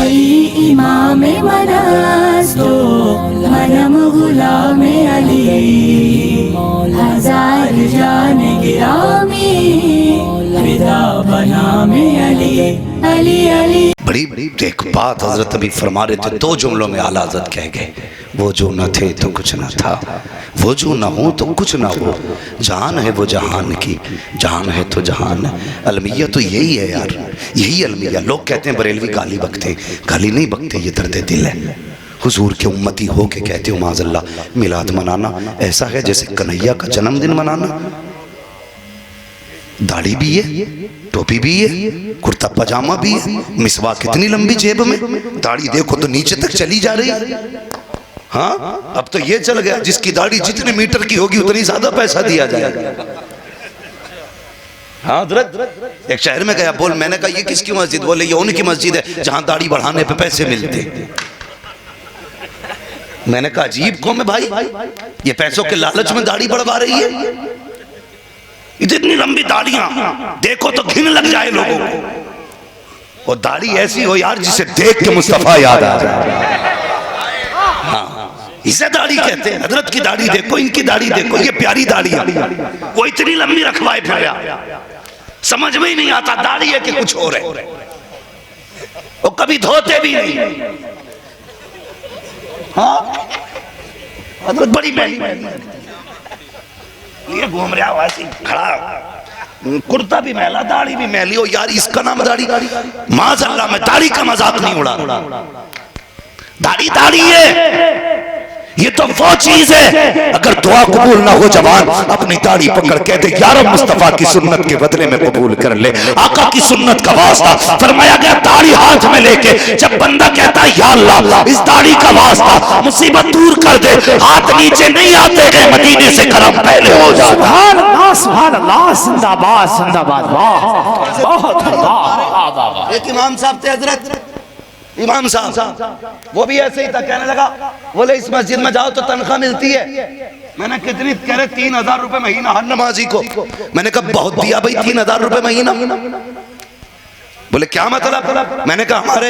अली इमाम मनास्तो मनम गुलाम अली हजार जान गिरामी फिदा बनाम अली अली अली। बड़ी बड़ी एक बात हजरत अभी फरमा रहे थे, दो जुमलों में आला हजरत कह गए, वो जो न थे तो कुछ न था, वो जो न हो तो कुछ न हो, जान है वो जहान की, जान है तो जहान। अलमिया तो यही है यार, यही अलमिया। लोग कहते हैं बरेलवी गाली बकते, गाली नहीं बकते, ये दर्द दिल है। हुजूर के उम्मती हो के कहते हो माज़अल्लाह, मिलाद मनाना ऐसा है जैसे कन्हैया का जन्मदिन मनाना। दाढ़ी भी है, टोपी भी है, कुर्ता पजामा भी है, मिसवाक कितनी लंबी जेब में, दाढ़ी देखो तो नीचे तक चली जा रही है। हाँ, अब तो ये चल गया जिसकी दाढ़ी जितने मीटर की होगी उतनी ज्यादा पैसा दिया जाएगा। हाँ हज़रत, एक शहर में गया, बोल, मैंने कहा ये किसकी मस्जिद? बोले ये उनकी मस्जिद है जहां दाढ़ी बढ़ाने पे पैसे मिलते। मैंने कहा अजीब कौम है भाई, ये पैसों के लालच में दाढ़ी बढ़वा रही है। इतनी लंबी दाढ़ियां देखो तो घिन लग जाए लोगों को, और दाढ़ी ऐसी हो यार जिसे देख के मुस्तफा याद आ जाए। हाँ, इसे दाढ़ी कहते हैं। हजरत की दाढ़ी देखो, इनकी दाढ़ी देखो, ये प्यारी दाढ़ी है, वो इतनी लंबी रखवाए फिर समझ में ही नहीं आता दाढ़ी है कि कुछ और है। वो कभी धोते भी नहीं। हाँ हजरत बड़ी महंगी ये घूम रहा वैसे खड़ा, कुर्ता भी मैला, दाढ़ी भी मैली हो यार, इसका नाम दाढ़ी? माज़अल्लाह, मैं दाढ़ी का मजाक नहीं उड़ा। दाढ़ी दाढ़ी है, ये तो वो चीज है, अगर दुआ कबूल ना हो जवान अपनी दाढ़ी पकड़ कहते यार मुस्तफा की सुन्नत के बदले में कबूल कर ले, आका की सुन्नत का वास्ता। फरमाया गया दाढ़ी हाथ में लेके जब बंदा कहता है या अल्लाह इस दाढ़ी का वास्ता मुसीबत दूर कर दे, हाथ नीचे नहीं आते गए, मदीने से करम पहले हो जाता। सुभान अल्लाह, सुभान अल्लाह, जिंदाबाद जिंदाबाद, वाह बहुत वाह। एक इमाम साहब थे हजरत, इमाम साहब, वो भी ऐसे ही था, कहने लगा, बोले इस मस्जिद में जाओ तो तनख्वाह मिलती है। मैंने कितनी? कह रहे 3000 रुपए महीना हर नमाजी को। मैंने कहा बहुत दिया भाई, 3000 रुपए महीना। बोले क्या मतलब? मैंने कहा हमारे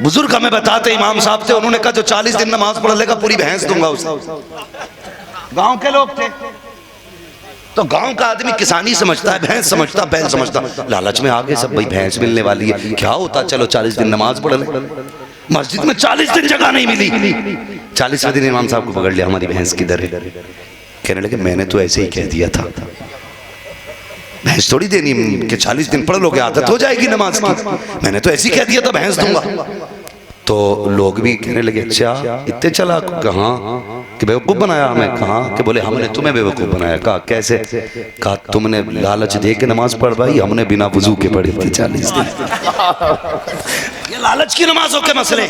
बुजुर्ग हमें बताते, इमाम साहब थे, उन्होंने कहा जो 40 दिन नमाज पढ़ लेगा पूरी भैंस दूंगा उसे। गांव के लोग थे तो गांव का आदमी किसानी समझता है, भैंस समझता, बैल समझता, लालच में आगे सब भाई भैंस मिलने वाली है, क्या होता चलो 40 दिन नमाज पढ़ ले। मस्जिद में 40 दिन जगह नहीं मिली, 40वें दिन इमाम साहब को पकड़ लिया, हमारी भैंस किधर है? कहने लगे मैंने तो ऐसे ही कह दिया था, भैंस थोड़ी देनी कि 40 दिन पढ़ लोगे आदत हो जाएगी नमाज की, मैंने तो ऐसे ही कह दिया था भैंस दूंगा। तो लोग भी कहने लगे अच्छा इतने चला, कहाँ कि बेवकूफ़ बनाया हमें? कहाँ कि बोले हमने तुम्हें बेवकूफ़ बनाया। कहा कैसे? कहा तुमने लालच दे के नमाज पढ़वाई, हमने बिना वजू के पढ़ी थी 40 दिन। ये लालच की नमाजों के मसले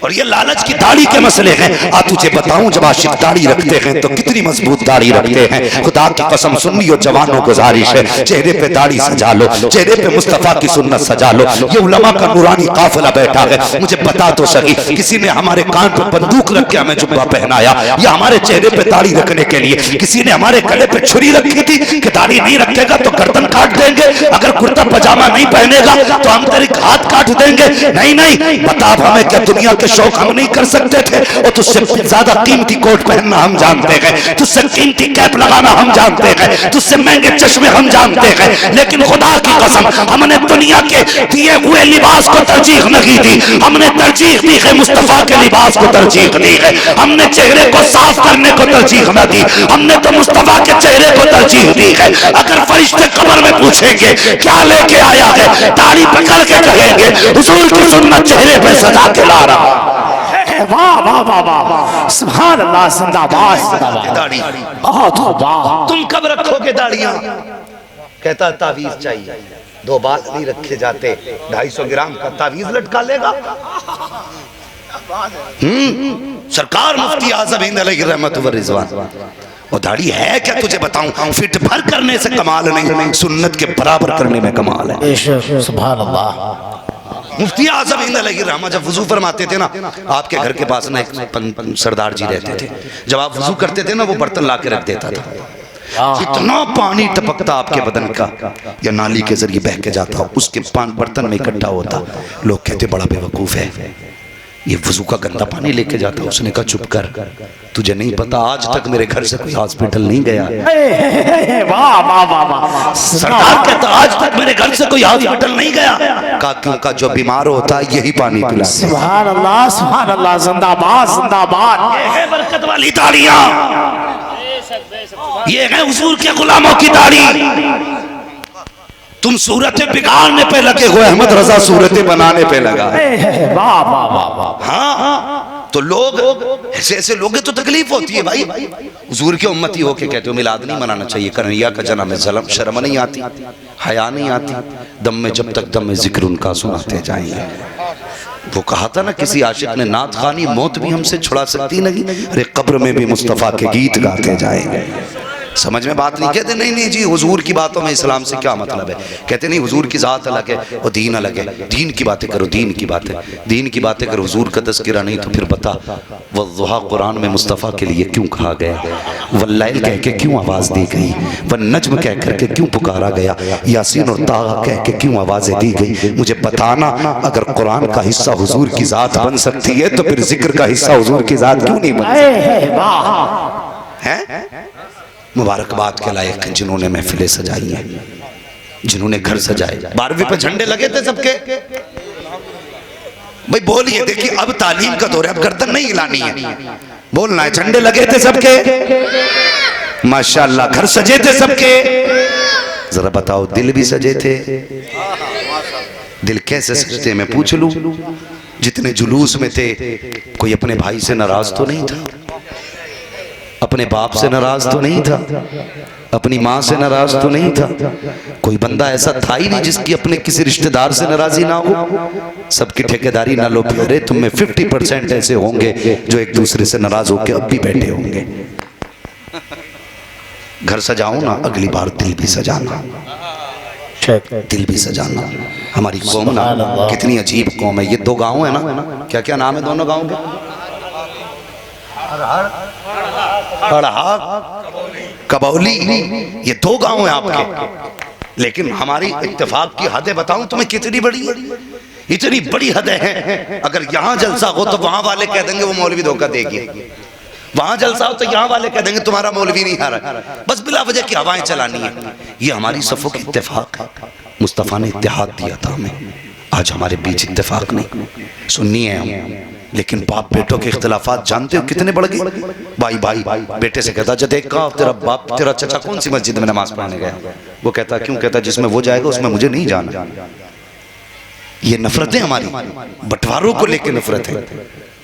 और ये लालच की दाढ़ी के मसले हैं। आ तुझे बताऊं जब आशिक दाढ़ी रखते हैं तो कितनी मजबूत दाढ़ी रखते हैं। खुदा की कसम सुन्नी और जवानों गुजारिश है, चेहरे पे दाढ़ी सजा लो, चेहरे पे मुस्तफा की सुन्नत सजा लो। ये उलमा का नूरानी काफिला बैठा है, मुझे बता तो सही किसी ने हमारे कान पे बंदूक रख के हमें जुब्बा पहनाया या हमारे चेहरे पे दाढ़ी रखने के लिए किसी ने हमारे गले पे छुरी रखी थी कि दाढ़ी नहीं रखेगा तो गर्दन काट देंगे, अगर कुर्ता पजामा नहीं पहनेगा तो हम तेरे हाथ काट देंगे? नहीं नहीं, बता हमें क्या दुनिया के शौक हम नहीं कर सकते थे? और तुझसे ज्यादा कीमती कोट पहनना हम जानते हैं, तुझसे कीमती कैप लगाना हम जानते हैं, तुझसे महंगे चश्मे हम जानते हैं, लेकिन खुदा की कसम हमने दुनिया के दिए हुए लिबास को तरजीह नहीं दी, हमने तरजीह दी है मुस्तफा के लिबास को तरजीह दी है। हमने चेहरे को साफ करने को तरजीह न दी, हमने तो मुस्तफा के चेहरे को तरजीह दी है। अगर फरिश्ते कब्र में पूछेंगे क्या लेके आया है, दाढ़ी पकड़ के कहेंगे हुजूर की सुन्नत चेहरे पे सजा के ला रहा। वाह वाह वाह वाह, सुभान अल्लाह, जिंदाबाद। दाढ़ी बहुत वाह। तुम कब रखोगे दाढ़ियां? कहता तावीज चाहिए, 2 बाल नहीं रखे जाते, 250 ग्राम का तावीज लटका लेगा। सरकार मुफ्ती आज़म हिंद अलैहि रहमत व रिज़वान। और दाढ़ी है क्या तुझे बताऊं, फिट भर करने से कमाल नहीं, सुन्नत के बराबर करने में कमाल है। सुभान अल्लाह। मुफ्ती आज़म हिंद अलैहि रहमत जब वजू फरमाते थे ना, आपके घर के पास ना एक सरदार जी रहते थे, जब आप वजू करते थे ना वो बर्तन ला के रख देता था, जितना पानी टपकता आपके बदन का या नाली के जरिए बह के जाता, उसके बर्तन में इकट्ठा होता, लोग कहते बड़ा बेवकूफ है, ये वजू का गंदा पानी लेके जाता। उसने कहा चुप कर, तुझे नहीं पता आज तक मेरे घर से कोई हॉस्पिटल नहीं गया। वाह वाह वाह वाह। सरदार कहता आज तक मेरे घर से कोई हॉस्पिटल नहीं गया। कहा क्योंकि जो बीमार होता है यही पानी पिलाता। सुभान अल्लाह, जिंदाबाद जिंदाबाद। ये है बरकत वाली ताड़ियां, ये है हुजूर के गुलामों की ताड़ी। तुम सूरतें बिगाड़ने पे लगे हो, अहमद रजा सूरतें बनाने पे लगा। वाह वाह वाह वाह। हाँ तो लोग ऐसे ऐसे लोग तो तकलीफ होती है भाई। हुजूर के उम्मती हो के कहते हो मिलाद नहीं मनाना चाहिए, कन्हैया का जना में जलम शर्म नहीं आती, हया नहीं आती, दम में जब तक दम में जिक्र उनका सुनाते जाएंगे। वो कहा था ना किसी आशिक ने, नात खानी मौत भी हमसे छुड़ा सकती नहीं, अरे कब्र में भी मुस्तफ़ा के गीत गाते जाएंगे। समझ में बात नहीं? कहते नहीं नहीं जी हुजूर की बातों में इस्लाम से क्या मतलब है। कहते नहीं हुजूर की ज़ात अलग है और दीन अलग है, दीन की बातें करो, दीन की बातें, दीन की बातें करो, हुजूर का तज़किरा नहीं तो फिर बता वज़्ज़ुहा कुरान में मुस्तफ़ा के लिए क्यों कहा गया, वल्लैल कह के क्यों आवाज़ दी गई, वन्नज्म कह करके क्यों पुकारा गया, यासीन और ताहा कह के क्यों आवाज़ें दी गई। मुझे बताना, अगर कुरान का हिस्सा हुजूर की ज़ात बन सकती है तो फिर जिक्र का हिस्सा हुजूर की ज़ात क्यों नहीं बन सकती है। मुबारकबाद के लायक हैं जिन्होंने महफिलें सजाई हैं, जिन्होंने घर सजाए। 12वीं पे झंडे लगे थे सबके। भाई बोलिए, देखिए अब तालीम का दौर है, अब गर्दन नहीं हिलानी है, बोलना है। झंडे लगे थे सबके, माशाल्लाह, घर सजे थे सबके। जरा बताओ दिल भी सजे थे? दिल कैसे सजते मैं पूछ लूं? जितने जुलूस में थे, कोई अपने भाई से नाराज तो नहीं था, अपने बाप से नाराज तो नहीं था, अपनी माँ से नाराज तो नहीं था, कोई बंदा ऐसा था ही नहीं जिसकी अपने किसी रिश्तेदार से नाराजी ना हो। सबकी ठेकेदारी ना लो प्यारे, तुम में 50% ऐसे होंगे जो एक दूसरे से नाराज होकर अब भी बैठे होंगे। घर सजाओ ना, अगली बार दिल भी सजाना, दिल भी सजाना। हमारी कौम ना कितनी अजीब कौम है। ये 2 गाँव है ना, क्या क्या नाम है दोनों गाँव के? कबौली, ये 2 गांव हैं आपके। लेकिन हमारी इत्तेफाक की हदें बताऊं तुम्हें कितनी बड़ी, इतनी बड़ी हदें हैं। अगर यहाँ जलसा हो तो वहां वाले कह देंगे वो मौलवी धोखा देगी, वहां जलसा हो तो यहाँ वाले कह देंगे तुम्हारा मौलवी नहीं आ रहा, बस बिला वजह की हवाएं चलानी है। ये हमारी सफ़ों की इत्तेफाक है। मुस्तफ़ा ने इत्तेहाद दिया था हमें, आज हमारे बीच इत्तेफाक नहीं। सुन्नी है हम, लेकिन बाप बेटों के इख्तिलाफात जानते हो कितने बढ़ गए। भाई भाई बेटे से कहता देख का तेरा बाप तेरा चचा कौन सी मस्जिद में नमाज पढ़ने गया, वो कहता क्यों, कहता जिसमें वो जाएगा उसमें मुझे नहीं जाना। ये नफरतें हमारी, बंटवारों को लेकर नफरत है।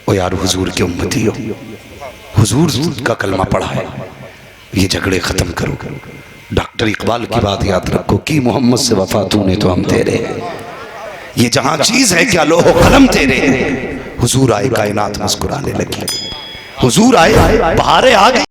ओ यार हुजूर की उम्मती हो, हुजूर का कलमा पढ़ा है, ये झगड़े खत्म करो। डॉक्टर इकबाल की बात याद रखो कि मोहम्मद से वफा तूने तो हम तेरे हैं, ये जहां चीज है क्या लोहो कलम तेरे हैं। हुजूर आए कायनात मुस्कुराने लगी, हुजूर आए बहारें आ गई।